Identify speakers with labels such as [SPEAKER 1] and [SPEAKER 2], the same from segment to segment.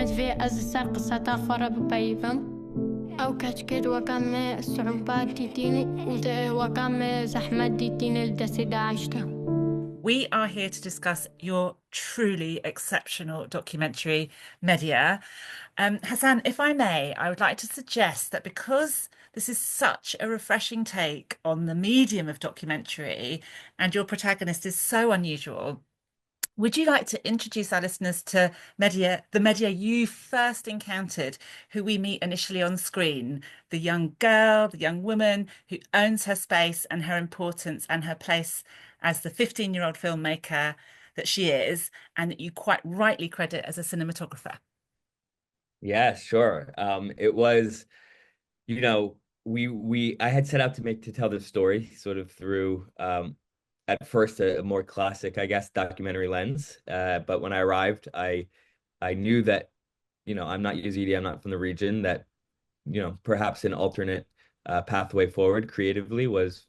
[SPEAKER 1] كانت في أزسار قصة تافرة ببايبم أو كاتكد وكام صعوبات ديتيني وكام زحمة ديتيني لدسيدة عشتها.
[SPEAKER 2] We are here to discuss your truly exceptional documentary, Mediha. Hasan, if I may, I would like to suggest that because this is such a refreshing take on the medium of documentary and your protagonist is so unusual, would you like to introduce our listeners to Mediha, the Mediha you first encountered, who we meet initially on screen, the young girl, the young woman who owns her space and her importance and her place as the 15-year-old filmmaker that she is, and that you quite rightly credit as a cinematographer?
[SPEAKER 3] Yeah, sure. It was, you know, I had set out to tell this story sort of through at first a more classic, I guess, documentary lens. But when I arrived, I knew that, I'm not Yazidi, I'm not from the region, that, perhaps an alternate pathway forward creatively was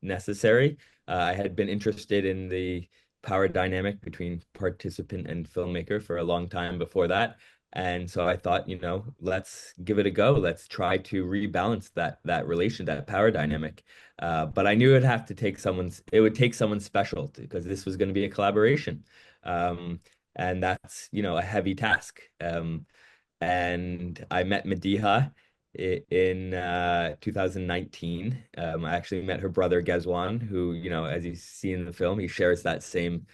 [SPEAKER 3] necessary. I had been interested in the power dynamic between participant and filmmaker for a long time before that. And so I thought, let's give it a go. Let's try to rebalance that relation, that power dynamic. But I knew it would take someone special because this was going to be a collaboration. And that's, a heavy task. And I met Mediha in 2019. I actually met her brother Gezwan, who, as you see in the film, he shares that same,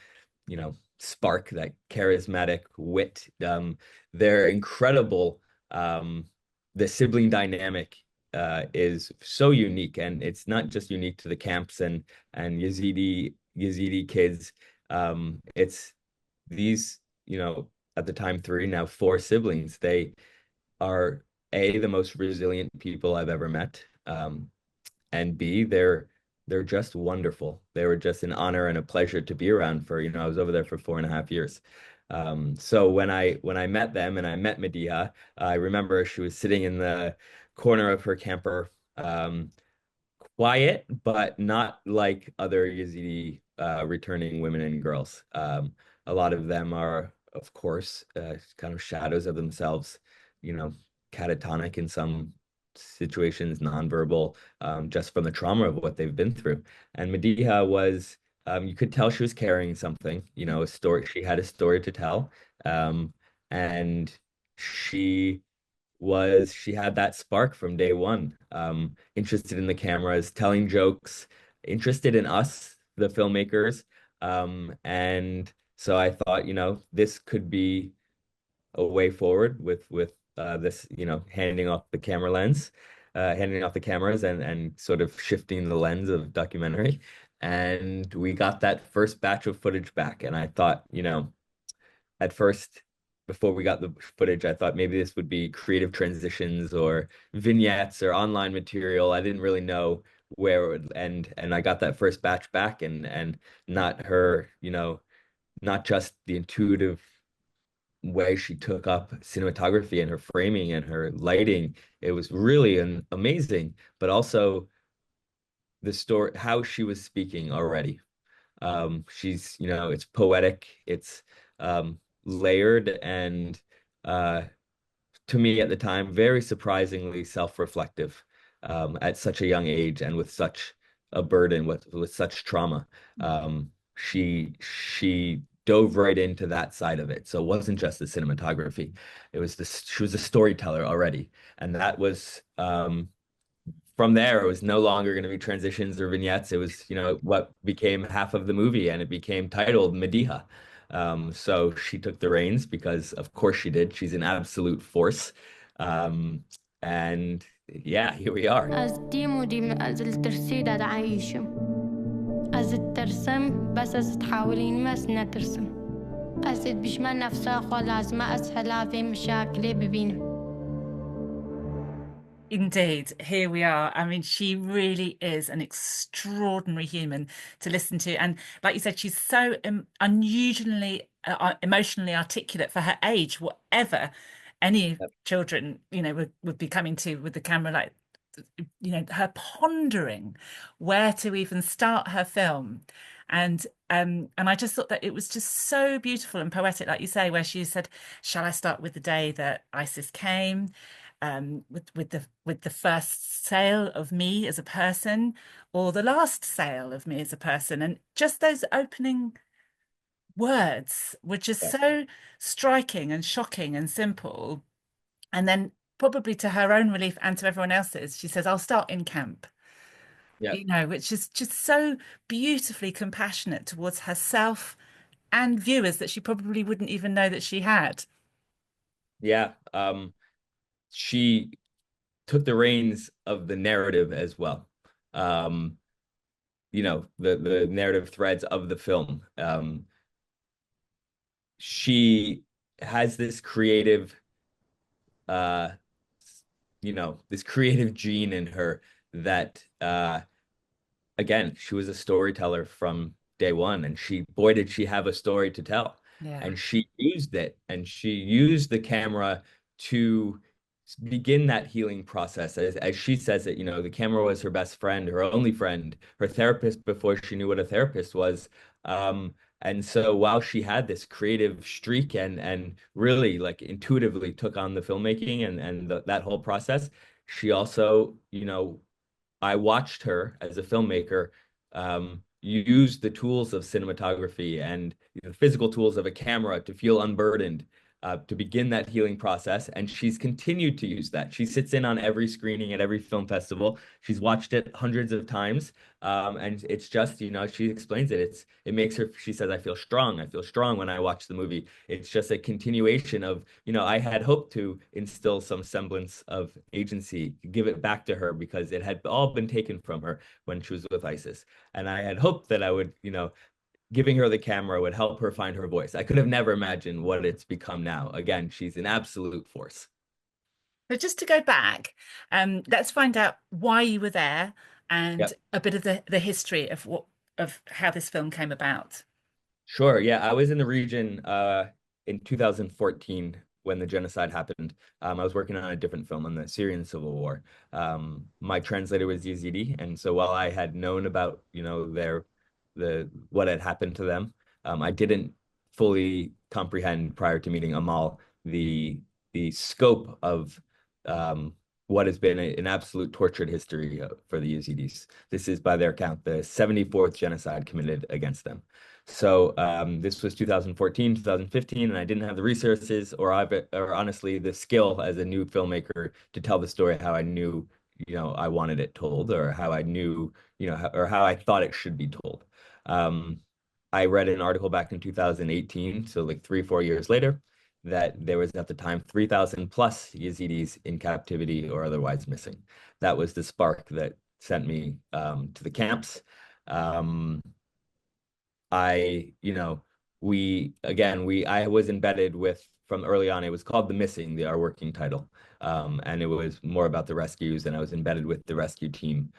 [SPEAKER 3] spark, that charismatic wit. They're incredible. The sibling dynamic is so unique, and it's not just unique to the camps and Yazidi kids. It's these, at the time three, now four siblings. They are the most resilient people I've ever met. And B, they're just wonderful. They were just an honor and a pleasure to be around for, I was over there for 4.5 years. So when I met them and I met Mediha, I remember she was sitting in the corner of her camper, quiet, but not like other Yazidi returning women and girls. A lot of them are, of course, kind of shadows of themselves, you know, catatonic in some situations, nonverbal, just from the trauma of what they've been through. And Mediha was, you could tell she was carrying something, a story. She had a story to tell. And she she had that spark from day one, interested in the cameras, telling jokes, interested in us, the filmmakers. And so I thought, this could be a way forward with this, handing off the camera lens, handing off the cameras and sort of shifting the lens of documentary. And we got that first batch of footage back. And I thought, at first, before we got the footage, I thought maybe this would be creative transitions or vignettes or online material. I didn't really know where it would end. And I got that first batch back and not her, not just the intuitive way she took up cinematography and her framing and her lighting. It was really amazing, but also the story, how she was speaking already. She's, it's poetic, it's layered, and to me at the time, very surprisingly self-reflective, at such a young age and with such a burden, with such trauma. She dove right into that side of it. So it wasn't just the cinematography. She was a storyteller already. And that was from there, it was no longer going to be transitions or vignettes. It was, what became half of the movie, and it became titled Mediha. So she took the reins because, of course, she did. She's an absolute force. And yeah, here we are.
[SPEAKER 1] از ديمو ديم از الترسيد از عايشم از الترسم بس از تحاولين ما سنترسم از بشمن نفسها خو لازمة از هلافي مشاكلي ببينم.
[SPEAKER 2] Indeed, here we are. I mean, she really is an extraordinary human to listen to. And like you said, she's so unusually emotionally articulate for her age, whatever any children, would be coming to with the camera, like, her pondering where to even start her film. And And I just thought that it was just so beautiful and poetic, like you say, where she said, "Shall I start with the day that ISIS came, with the first sale of me as a person, or the last sale of me as a person?" And just those opening words were just
[SPEAKER 3] Yeah.
[SPEAKER 2] so striking and shocking and simple. And then, probably to her own relief and to everyone else's, she says, "I'll start in camp."
[SPEAKER 3] Yeah.
[SPEAKER 2] Which is just so beautifully compassionate towards herself and viewers that she probably wouldn't even know that she had.
[SPEAKER 3] Yeah. She took the reins of the narrative as well. Um, the narrative threads of the film. She has this creative, uh, this creative gene in her that, again, she was a storyteller from day one, and boy, did she have a story to tell.
[SPEAKER 2] Yeah.
[SPEAKER 3] And she used it, and she used the camera to begin that healing process. As she says it, the camera was her best friend, her only friend, her therapist before she knew what a therapist was. And so while she had this creative streak and really like intuitively took on the filmmaking and that whole process, she also, I watched her as a filmmaker use the tools of cinematography and the physical tools of a camera to feel unburdened, to begin that healing process. And she's continued to use that. She sits in on every screening at every film festival. She's watched it hundreds of times. And it's just, she explains it. It makes her, she says, I feel strong. I feel strong when I watch the movie. It's just a continuation of, I had hoped to instill some semblance of agency, give it back to her because it had all been taken from her when she was with ISIS. And I had hoped that I would, giving her the camera would help her find her voice. I could have never imagined what it's become now. Again, she's an absolute force.
[SPEAKER 2] But just to go back, let's find out why you were there and
[SPEAKER 3] Yeah.
[SPEAKER 2] a bit of the history of how this film came about.
[SPEAKER 3] Sure. Yeah, I was in the region in 2014 when the genocide happened. I was working on a different film on the Syrian civil war. My translator was Yazidi, and so while I had known about, what had happened to them, I didn't fully comprehend prior to meeting Amal the scope of what has been an absolute tortured history for the Yazidis. This is, by their count, the 74th genocide committed against them. So this was 2014, 2015, and I didn't have the resources or honestly the skill as a new filmmaker to tell the story how I knew, I wanted it told, or how I knew, or how I thought it should be told. I read an article back in 2018, so like 3, 4 years later, that there was at the time 3,000 plus Yazidis in captivity or otherwise missing. That was the spark that sent me to the camps. I, I was embedded with from early on. It was called The Missing, our working title. And it was more about the rescues, and I was embedded with the rescue team.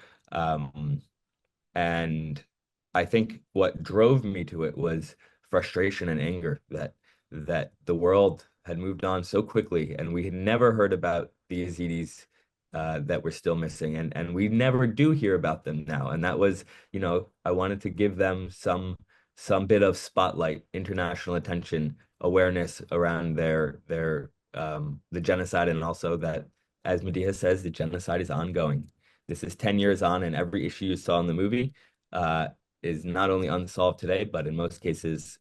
[SPEAKER 3] And I think what drove me to it was frustration and anger that the world had moved on so quickly, and we had never heard about the Yazidis that were still missing, and we never do hear about them now. And that was, I wanted to give them some bit of spotlight, international attention, awareness around the genocide, and also that, as Mediha says, the genocide is ongoing. This is 10 years on, and every issue you saw in the movie is not only unsolved today, but in most cases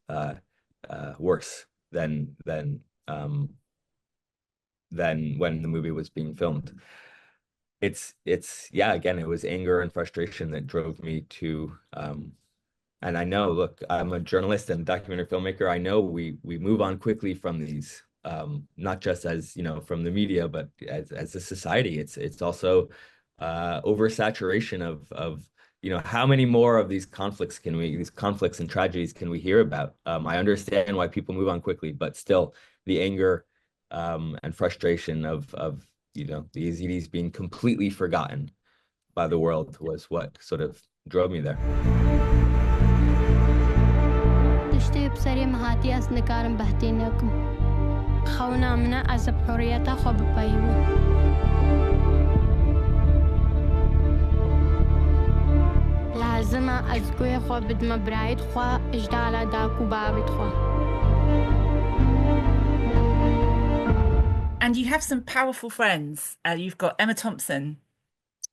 [SPEAKER 3] worse than when the movie was being filmed. Yeah, again, it was anger and frustration that drove me to and I know, look, I'm a journalist and documentary filmmaker. I know we move on quickly from these, not just as, from the media, but as a society. It's also oversaturation of how many more of these conflicts and tragedies can we hear about? I understand why people move on quickly, but still the anger and frustration of the Yazidis being completely forgotten by the world was what sort of drove me there.
[SPEAKER 1] تشتي بسري مهاتي أس نكارم بهتينكم خونا منا أز بحرية خو ببايو لازم أزكوي خو بدم برايد خو إجدالا داكو بابد خو.
[SPEAKER 2] And you have some powerful friends. You've got Emma Thompson,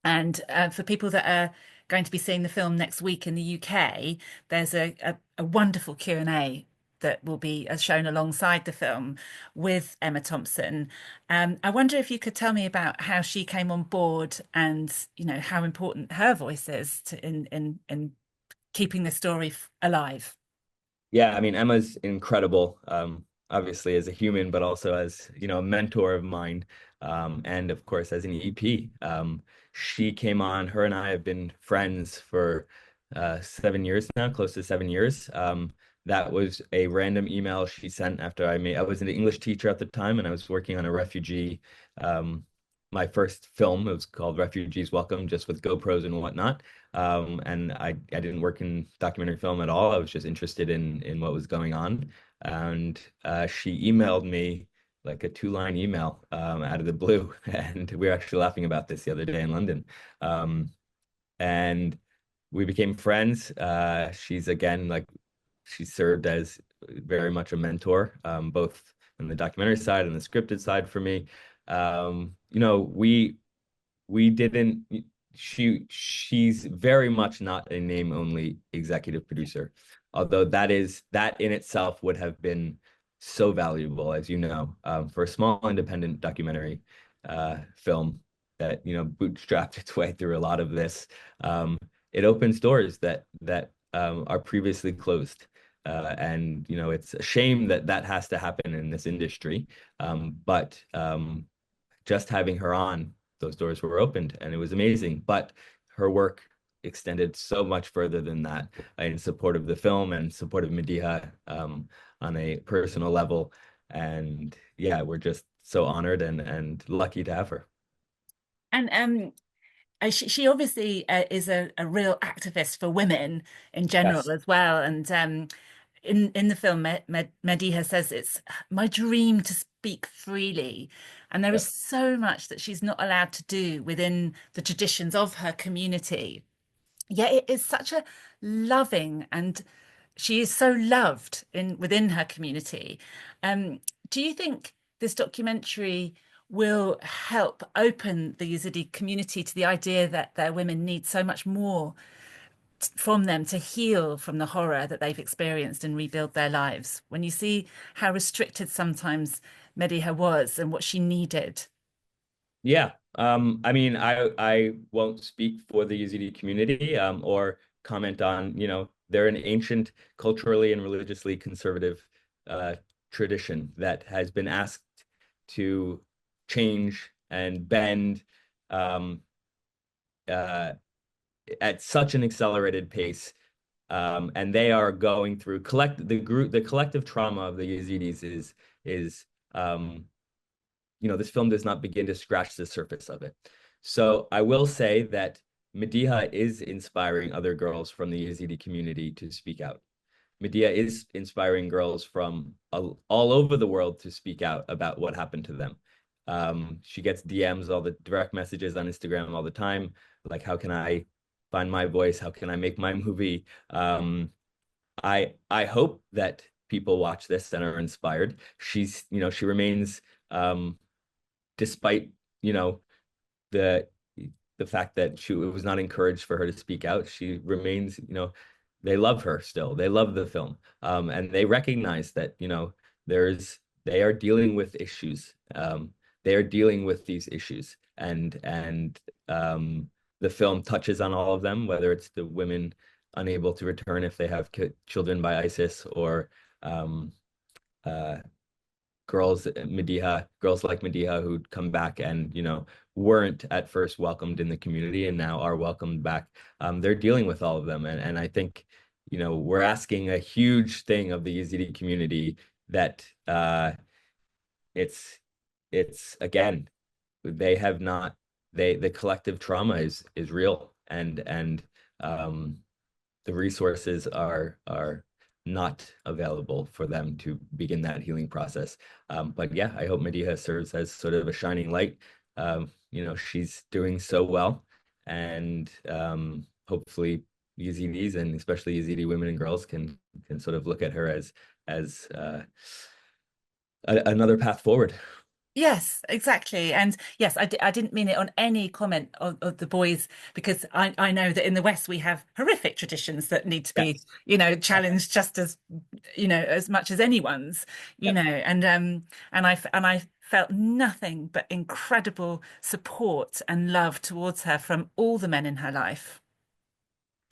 [SPEAKER 2] and for people that are going to be seeing the film next week in the UK, there's a wonderful Q&A that will be shown alongside the film with Emma Thompson. I wonder if you could tell me about how she came on board and, you know, how important her voice is in keeping the story alive.
[SPEAKER 3] Yeah, I mean, Emma's incredible, obviously as a human, but also as, you know, a mentor of mine, and of course as an EP. She came on, her and I have been friends for 7 years now, close to 7 years. That was a random email she sent after I was an English teacher at the time, and I was working on a refugee, my first film. It was called Refugees Welcome, just with GoPros and whatnot. And I didn't work in documentary film at all. I was just interested in what was going on. And she emailed me like a 2-line email out of the blue. And we were actually laughing about this the other day in London. And we became friends. She's again, like, she served as very much a mentor, both on the documentary side and the scripted side for me. You know, we didn't, she's very much not a name only executive producer, although that in itself would have been so valuable, as you know, for a small independent documentary film that, you know, bootstrapped its way through a lot of this. It opens doors that are previously closed. And, you know, it's a shame that that has to happen in this industry. But just having her on, those doors were opened, and it was amazing. But her work extended so much further than that, in support of the film and support of Mediha, on a personal level. And yeah, we're just so honored and lucky to have her.
[SPEAKER 2] And she obviously is a real activist for women in general
[SPEAKER 3] Yes.
[SPEAKER 2] as well. And in the film, Mediha says it's my dream to speak freely. And there is
[SPEAKER 3] Yes.
[SPEAKER 2] so much that she's not allowed to do within the traditions of her community. Yet it is such a loving, and she is so loved within her community. Do you think this documentary will help open the Yazidi community to the idea that their women need so much more from them to heal from the horror that they've experienced and rebuild their lives? When you see how restricted sometimes Mediha was and what she needed.
[SPEAKER 3] Yeah. I mean, I won't speak for the Yazidi community, or comment on, you know, they're an ancient, culturally and religiously conservative tradition that has been asked to change and bend, um, at such an accelerated pace. And they are going through the collective trauma of the Yazidis is you know, this film does not begin to scratch the surface of it. So I will say that Mediha is inspiring other girls from the Yazidi community to speak out. Mediha is inspiring girls from all over the world to speak out about what happened to them. She gets DMs, all the direct messages on Instagram all the time, like, how can I find my voice? How can I make my movie? I hope that people watch this and are inspired. She's, you know, she remains, despite, you know, the fact that it was not encouraged for her to speak out, she remains, you know, they love her still. They love the film. And they recognize that, you know, they are dealing with issues. They are dealing with these issues. And the film touches on all of them, whether it's the women unable to return if they have children by ISIS, or girls like Mediha who'd come back and, you know, weren't at first welcomed in the community and now are welcomed back. They're dealing with all of them. And I think, you know, we're asking a huge thing of the Yazidi community, that it's again, they have not, the collective trauma is real, and the resources are not available for them to begin that healing process. But yeah, I hope Mediha serves as sort of a shining light. You know, she's doing so well, and hopefully Yazidis, and especially Yazidi women and girls can sort of look at her as another path forward.
[SPEAKER 2] Yes, exactly. And yes, I didn't mean it on any comment of the boys, because I know that in the West we have horrific traditions that need to be,
[SPEAKER 3] Yes.
[SPEAKER 2] challenged just as, as much as anyone's,
[SPEAKER 3] Yep.
[SPEAKER 2] and I felt nothing but incredible support and love towards her from all the men in her life,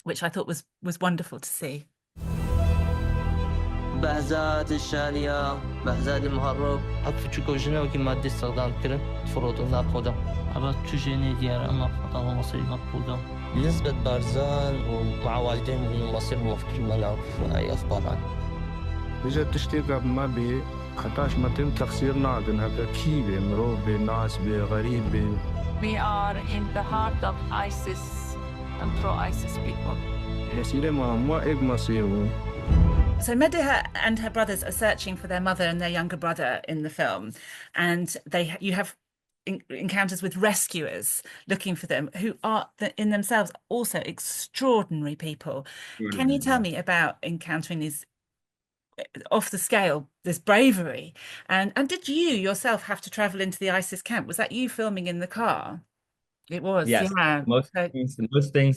[SPEAKER 2] which I thought was wonderful to see.
[SPEAKER 4] بهزاد الشالية بهزاد المهرب حتى تشوكو جنو كما دي استخدام كرن تفرض نابودا أبا تشجيني ديار أما خطأ مصير مقبودا بالنسبة لبارزان ومع والدين من مصير موفق ما نعرف أي أخبار عنه
[SPEAKER 5] بجد تشتيقة ما بي خطاش ما تم تقصير نادن هكا كيبي مروب ناس بغريب بي.
[SPEAKER 6] We are in the heart of ISIS and pro-ISIS people.
[SPEAKER 5] يسيري ما إيق مصيره.
[SPEAKER 2] So Mediha and her brothers are searching for their mother and their younger brother in the film, and you have encounters with rescuers looking for them, who are in themselves also extraordinary people. Can you tell me about encountering these off the scale, this bravery, and did you yourself have to travel into the ISIS camp? Was that you filming in the car? It was,
[SPEAKER 3] Yes.
[SPEAKER 2] yeah.
[SPEAKER 3] Most things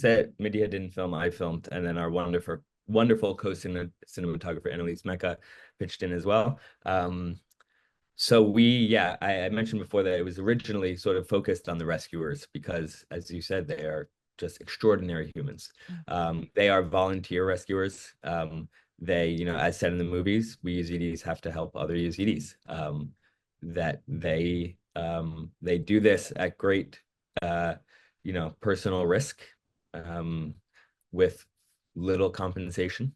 [SPEAKER 3] that Mediha didn't film, I filmed, and then our wonderful co-cinematographer Annalise Mecca pitched in as well. So I mentioned before that it was originally sort of focused on the rescuers because, as you said, they are just extraordinary humans. They are volunteer rescuers. As said in the movies, we Yazidis have to help other Yazidis. That they do this at great, personal risk, with little compensation,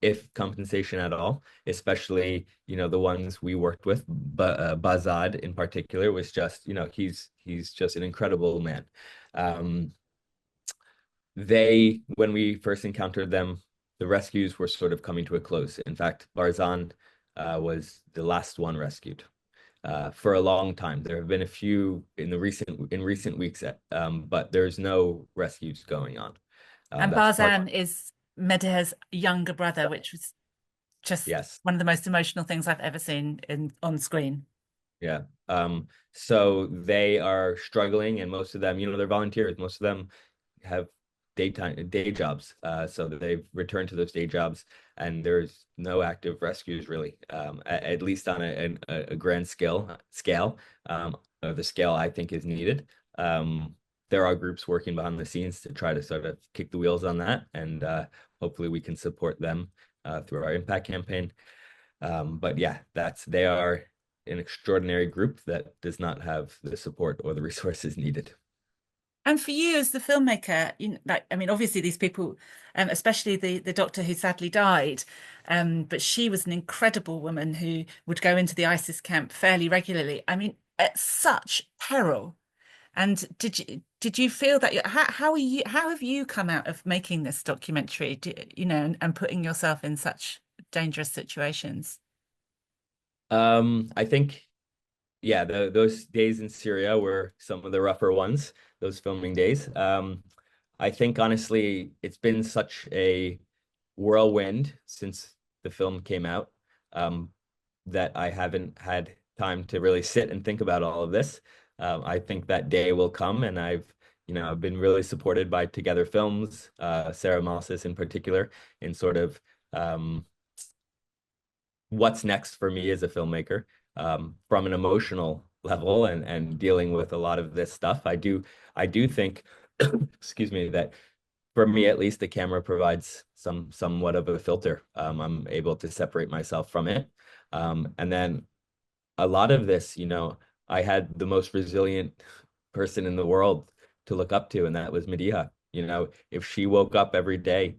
[SPEAKER 3] if compensation at all, especially, the ones we worked with. But Bazad in particular was just, he's just an incredible man. When we first encountered them, the rescues were sort of coming to a close. In fact, Barzan was the last one rescued. For a long time. There have been a few in recent weeks, but there's no rescues going on.
[SPEAKER 2] And Barzan is Mediha's younger brother, which was just one of the most emotional things I've ever seen on screen.
[SPEAKER 3] Yeah. So they are struggling, and most of them, they're volunteers. Most of them have day jobs. So they've returned to those day jobs, and there's no active rescues really, at least on a grand scale. The scale I think is needed. There are groups working behind the scenes to try to sort of kick the wheels on that, and hopefully we can support them through our impact campaign. But yeah, they are an extraordinary group that does not have the support or the resources needed.
[SPEAKER 2] And for you as the filmmaker, obviously these people, especially the doctor who sadly died, but she was an incredible woman who would go into the ISIS camp fairly regularly. I mean, at such peril. And did you feel that? How have you come out of making this documentary? And putting yourself in such dangerous situations?
[SPEAKER 3] I think, those days in Syria were some of the rougher ones, those filming days. I think honestly, it's been such a whirlwind since the film came out, that I haven't had time to really sit and think about all of this. I think that day will come, and I've been really supported by Together Films, Sarah Mosses in particular, in sort of what's next for me as a filmmaker, from an emotional level and dealing with a lot of this stuff. I do think, excuse me, that for me at least, the camera provides somewhat of a filter. I'm able to separate myself from it, and then a lot of this, I had the most resilient person in the world to look up to, and that was Mediha. If she woke up every day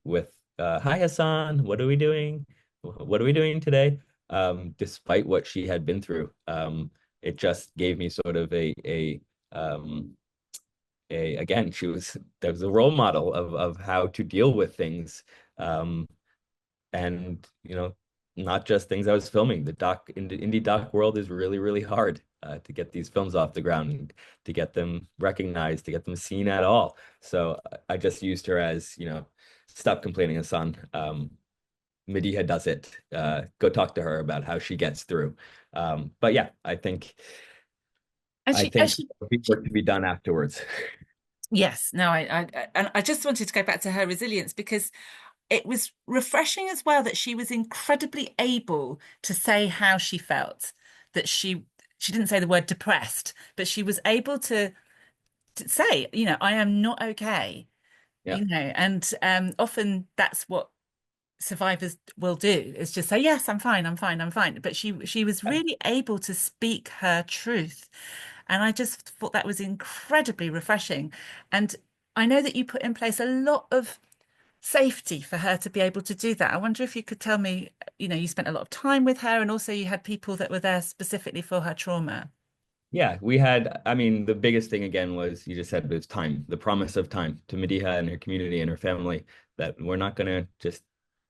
[SPEAKER 3] with "Hi Hasan, what are we doing? What are we doing today?" Despite what she had been through, it just gave me sort of again, there was a role model of how to deal with things, and not just things I was filming. The indie doc world is really, really hard to get these films off the ground and to get them recognized, to get them seen at all. So I just used her as, stop complaining, Hasan. Mediha does it. Go talk to her about how she gets through. But yeah, I think there'll be work to be done afterwards.
[SPEAKER 2] Yes, no, I just wanted to go back to her resilience, because it was refreshing as well that she was incredibly able to say how she felt, that she didn't say the word depressed, but she was able to say, I am not okay.
[SPEAKER 3] Yeah.
[SPEAKER 2] And often that's what survivors will do, is just say, yes, I'm fine, I'm fine, I'm fine. But she was really able to speak her truth. And I just thought that was incredibly refreshing. And I know that you put in place a lot of safety for her to be able to do that. I wonder if you could tell me, you spent a lot of time with her, and also you had people that were there specifically for her trauma.
[SPEAKER 3] Yeah, we had, I mean, the biggest thing again was, you just said, was time, the promise of time to Mediha and her community and her family, that we're not going to just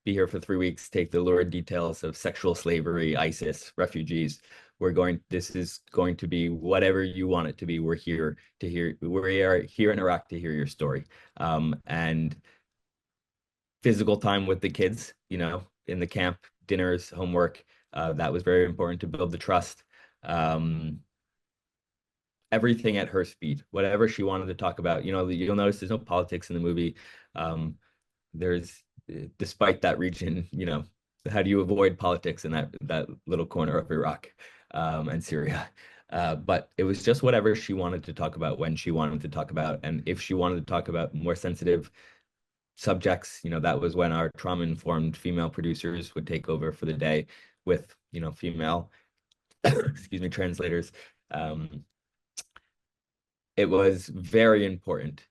[SPEAKER 3] be here for 3 weeks, take the lurid details of sexual slavery, ISIS, refugees. This is going to be whatever you want it to be. We are here in Iraq to hear your story. And physical time with the kids, in the camp, dinners, homework, that was very important to build the trust. Everything at her speed, whatever she wanted to talk about. You'll notice there's no politics in the movie. There's, despite that region, how do you avoid politics in that little corner of Iraq and Syria? But it was just whatever she wanted to talk about when she wanted to talk about. And if she wanted to talk about more sensitive subjects, that was when our trauma-informed female producers would take over for the day with, female, excuse me, translators. It was very important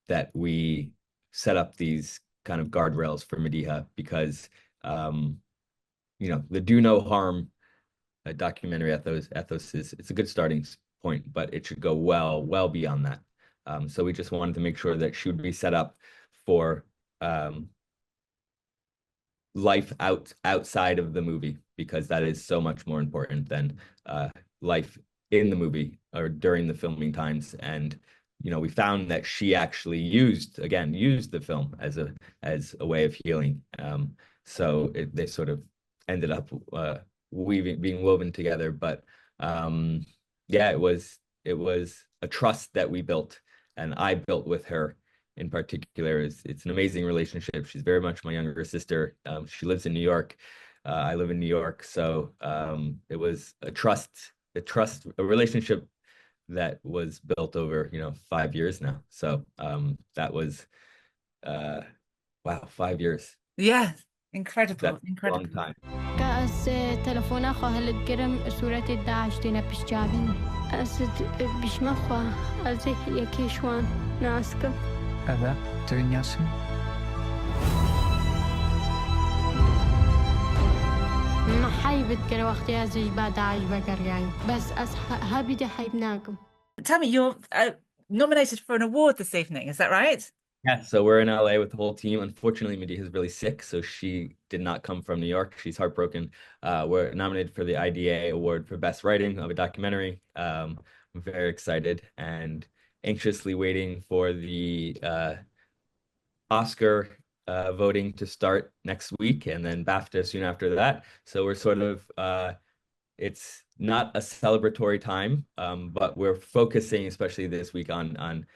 [SPEAKER 3] that we set up these kind of guardrails for Mediha, because, the do no harm documentary ethos it's a good starting point, but it should go well beyond that. So we just wanted to make sure that she would be set up for life outside of the movie, because that is so much more important than life in the movie or during the filming times. And we found that she actually used the film as a way of healing. So they sort of ended up being woven together. But yeah, it was a trust that we built, and I built with her in particular. It's an amazing relationship. She's very much my younger sister. She lives in New York. I live in New York. So it was a relationship that was built over, 5 years now. So that was, wow, 5 years.
[SPEAKER 2] Yeah, incredible.
[SPEAKER 3] That's a long time.
[SPEAKER 1] كأس تلفونا خواهل الجرم صورة الداعش تينا بشجابين أسد بشمخوا أزه يكيشوان ناسكم
[SPEAKER 7] هذا تغنياسي
[SPEAKER 1] ما حيبت كرا وقت يازج بعد عايش بقريان بس هابي حيبناكم.
[SPEAKER 2] Tell me, you're nominated for an award this evening, is that right?
[SPEAKER 3] Yeah, so we're in LA with the whole team. Unfortunately, Mediha is really sick, so she did not come from New York. She's heartbroken. We're nominated for the IDA Award for Best Writing of a Documentary. I'm very excited and anxiously waiting for the Oscar voting to start next week, and then BAFTA soon after that. So we're sort of, it's not a celebratory time, but we're focusing, especially this week, on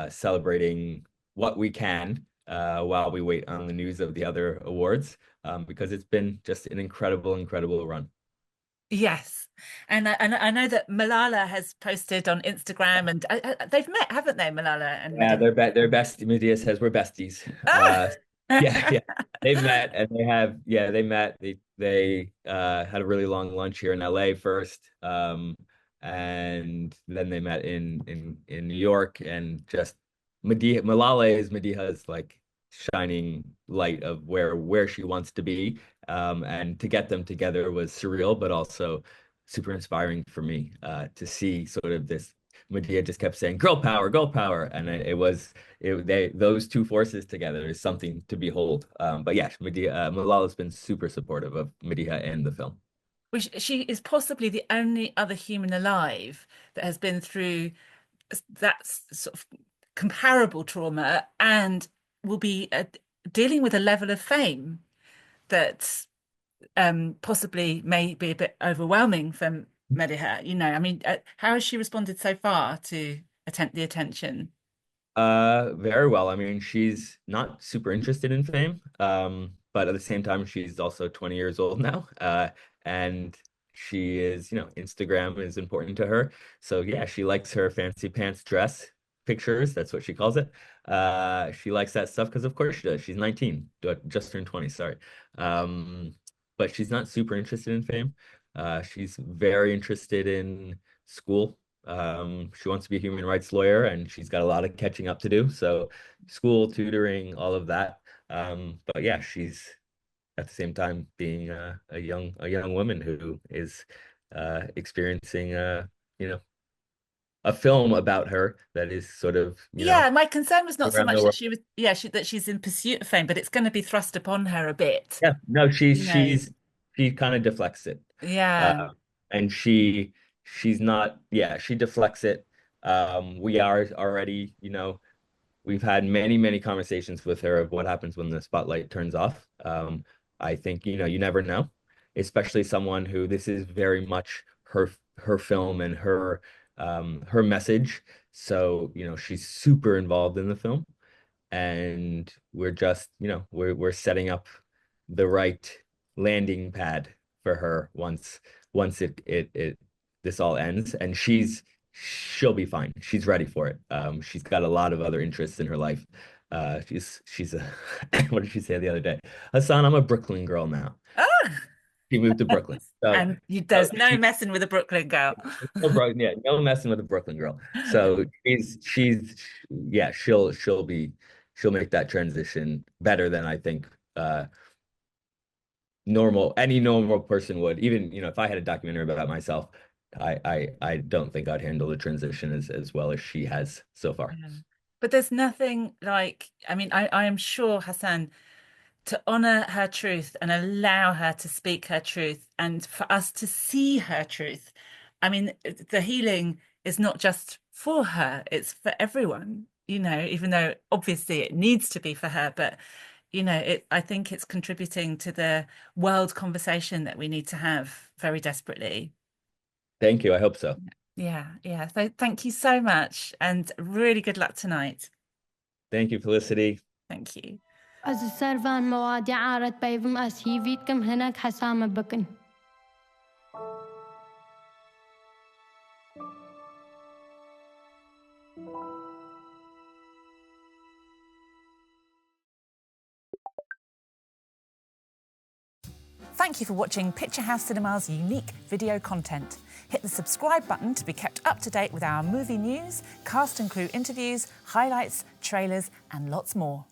[SPEAKER 3] celebrating what we can while we wait on the news of the other awards, because it's been just an incredible run.
[SPEAKER 2] Yes. And I know that Malala has posted on Instagram, and they've met, haven't they, Malala and
[SPEAKER 3] Yeah,
[SPEAKER 2] Mediha?
[SPEAKER 3] they're best. Mediha says we're besties. Yeah, they've met, and they met. They had a really long lunch here in LA first, and then they met in New York, and just Malala is Mediha's like shining light of where she wants to be, and to get them together was surreal, but also super inspiring for me to see sort of this Medea just kept saying girl power. And those two forces together is something to behold. But yes, Malala's been super supportive of Mediha and the film.
[SPEAKER 2] She is possibly the only other human alive that has been through that sort of comparable trauma and will be dealing with a level of fame that possibly may be a bit overwhelming for Mediha. I mean, how has she responded so far to the attention?
[SPEAKER 3] Very well. I mean, she's not super interested in fame, but at the same time, she's also 20 years old now. And she is, Instagram is important to her. So yeah, she likes her fancy pants dress pictures. That's what she calls it. She likes that stuff because of course she does. She's 19, just turned 20, sorry. But she's not super interested in fame. She's very interested in school. She wants to be a human rights lawyer and she's got a lot of catching up to do. So school, tutoring, all of that. But yeah, she's at the same time being a young woman who is experiencing a film about her that is sort of
[SPEAKER 2] my concern was not so
[SPEAKER 3] around the
[SPEAKER 2] much that
[SPEAKER 3] world.
[SPEAKER 2] she was that she's in pursuit of fame, but it's going to be thrust upon her a bit.
[SPEAKER 3] Yeah, no, she kind of deflects it.
[SPEAKER 2] Yeah.
[SPEAKER 3] And she's not, yeah, she deflects it. We are already, we've had many conversations with her of what happens when the spotlight turns off. I think, you never know, especially someone who this is very much her film and her message. So, she's super involved in the film. And we're just, we're setting up the right landing pad for her once this all ends, and she'll be fine. She's ready for it. She's got a lot of other interests in her life. She's a what did she say the other day? Hasan, I'm a Brooklyn girl now.
[SPEAKER 2] Oh.
[SPEAKER 3] She moved to Brooklyn. So,
[SPEAKER 2] and there's no messing with a Brooklyn girl.
[SPEAKER 3] No messing with a Brooklyn girl. So she'll make that transition better than I think any normal person would. Even, if I had a documentary about myself, I don't think I'd handle the transition as well as she has so far.
[SPEAKER 2] Yeah. But there's nothing like, I mean, I am sure, Hasan, to honor her truth and allow her to speak her truth and for us to see her truth. I mean, the healing is not just for her, it's for everyone, even though obviously it needs to be for her, but I think it's contributing to the world conversation that we need to have very desperately.
[SPEAKER 3] Thank you. I hope so.
[SPEAKER 2] Yeah. So thank you so much and really good luck tonight.
[SPEAKER 3] Thank you, Felicity.
[SPEAKER 2] Thank you.
[SPEAKER 1] از السرفان موادي عارت بيفم أسهيفيتكم هناك حسامة بكن.
[SPEAKER 2] Thank you for watching Picture House Cinema's unique video content. Hit the subscribe button to be kept up to date with our movie news, cast and crew interviews, highlights, trailers, and lots more.